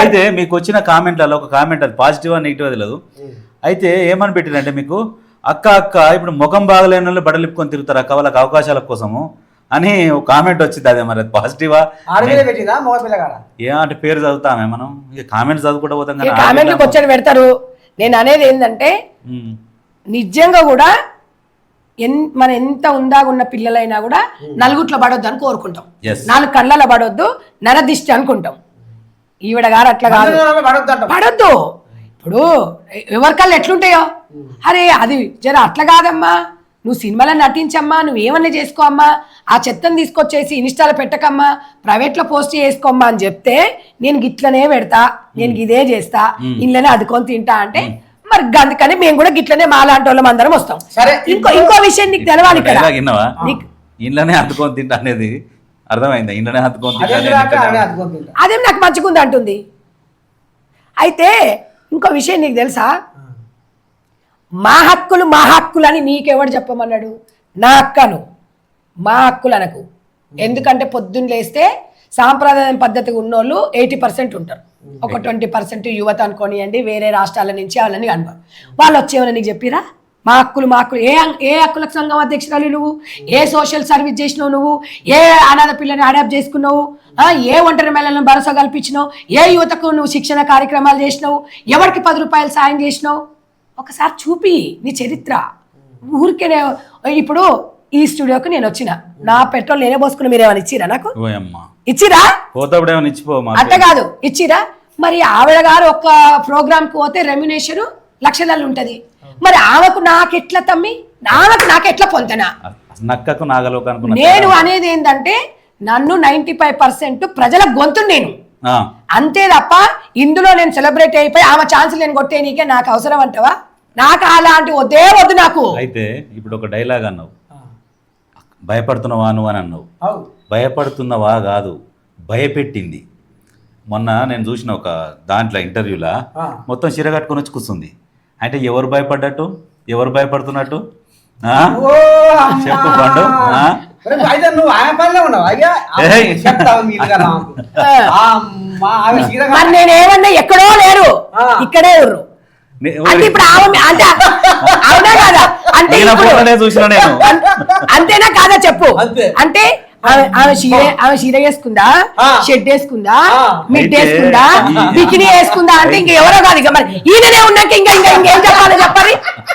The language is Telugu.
అయితే మీకు వచ్చిన కామెంట్లలో ఒక కామెంట్ అది పాజిటివ్ నెగిటివ్ అది లేదు. అయితే ఏమని పెట్టినంటే మీకు అక్క ఇప్పుడు ముఖం బాగలేని వాళ్ళు బడలిప్పుకొని తిరుగుతారు అక్క వాళ్ళకి అవకాశాల కోసము అని ఒక కామెంట్ వచ్చింది. అదే మరి పాజిటివా ఏమంటే పేరు చదువుతామే మనం ఇక కామెంట్స్ చదువుకుంటూ పోతాం కదా. కామెంట్లకు వచ్చి పెడతారు. నేను అనేది ఏంటంటే నిజంగా కూడా మన ఎంత ఉందాగున్న పిల్లలైనా కూడా నలుగుట్లో పడొద్దు అని కోరుకుంటాం. 4 కళ్ళలో పడొద్దు నరదిష్టి అనుకుంటాం. ఈవిడ గారు అట్లా కాదు, పడొద్దు. ఇప్పుడు ఎవరికల్లా ఎట్లుంటాయో అరే అది జర అట్లా కాదమ్మా, నువ్వు సినిమాలో నటించమ్మా, నువ్వేమన్నా చేసుకో అమ్మా, ఆ చెత్తను తీసుకొచ్చేసి ఇన్స్టాలో పెట్టకమ్మా, ప్రైవేట్లో పోస్ట్ చేసుకోమ్మా అని చెప్తే నేను గిట్లనే పెడతా, నేను ఇదే చేస్తా, ఇళ్ళనే అదుకొని తింటా అంటే మరి అందుకని మేము కూడా గిట్లనే మాలాంటి వాళ్ళం అందరం వస్తాం. సరే ఇంకో విషయం నీకు తెలవాలి ఇక్కడ, ఇంట్లోనే అద్దుకొని తింటా అనేది అర్థమైందా? ఇంట్లోనే అద్దుకొని అదేం నాకు మంచిగుంది అంటుంది. అయితే ఇంకో విషయం నీకు తెలుసా, మా హక్కులు అని నీకెవడు చెప్పమన్నాడు? నా అక్కను మా హక్కులు అనకు. ఎందుకంటే పొద్దున్న లేస్తే సాంప్రదాయం పద్ధతిగా ఉన్నోళ్ళు 80% ఉంటారు, ఒక 20% యువత అనుకోనియండి, వేరే రాష్ట్రాల నుంచి వాళ్ళని అనుకోండి. వాళ్ళు వచ్చేవని నీకు చెప్పిరా? మా హక్కులు ఏ హక్కులకు సంఘం అధ్యక్షురాలు నువ్వు? ఏ సోషల్ సర్వీస్ చేసినావు నువ్వు? ఏ అనాథ పిల్లని అడాప్ట్ చేసుకున్నావు? ఏ ఒంటరి మహిళలను భరోసా కల్పించినావు? ఏ యువతకు నువ్వు శిక్షణ కార్యక్రమాలు చేసినావు? ఎవరికి 10 రూపాయలు సాయం చేసినావు? ఒకసారి చూపి నీ చరిత్ర. ఊరికే ఇప్పుడు ఈ స్టూడియోకి నేను వచ్చిన, నా పెట్రోల్ నేనే పోసుకుని మీరేమైనా ఇచ్చిరా? నాకు ఇచ్చిరా? అట్ట కాదు, ఇచ్చిరా? మరి ఆవిడ గారు ఒక్క ప్రోగ్రామ్కి పోతే రెమ్యునేషన్ లక్షలలో ఉంటది. మరి ఆమెకు నాకెట్లా తమ్మి, నాకెట్లా పొందనా? నేను అనేది ఏంటంటే నన్ను 95% ప్రజల గొంతు నేను, అంతే తప్ప ఇందులో నేను సెలబ్రేట్ అయిపోయి ఆమె ఛాన్స్ నేను కొట్టే నీకే నాకు అవసరం అంటవా? నాకు అలాంటి వద్దు నాకు. అయితే ఇప్పుడు ఒక డైలాగ్ అన్నావు, భయపడుతున్నావా నువ్వు అని అన్నావు. భయపడుతున్నవా కాదు, భయపెట్టింది. మొన్న నేను చూసిన ఒక దాంట్లో ఇంటర్వ్యూలా మొత్తం చీర కట్టుకొని వచ్చి కూర్చుంది. అంటే ఎవరు భయపడ్డట్టు, ఎవరు భయపడుతున్నట్టు చెప్పు పండు. నేనేమన్నా ఎక్కడో లేరు, ఇక్కడే ఉర్రు. ఇప్పుడు అంతేనా కాదా చెప్పు? అంటే ఆమె చీర వేసుకుందా, షెడ్ వేసుకుందా, మిడ్ వేసుకుందా, బికినీ వేసుకుందా అంటే ఇంకెవరో కాదు. ఇక మరి ఈయననే ఉన్నాక ఇంకా ఇంకేం చెప్పాలో చెప్పాలి.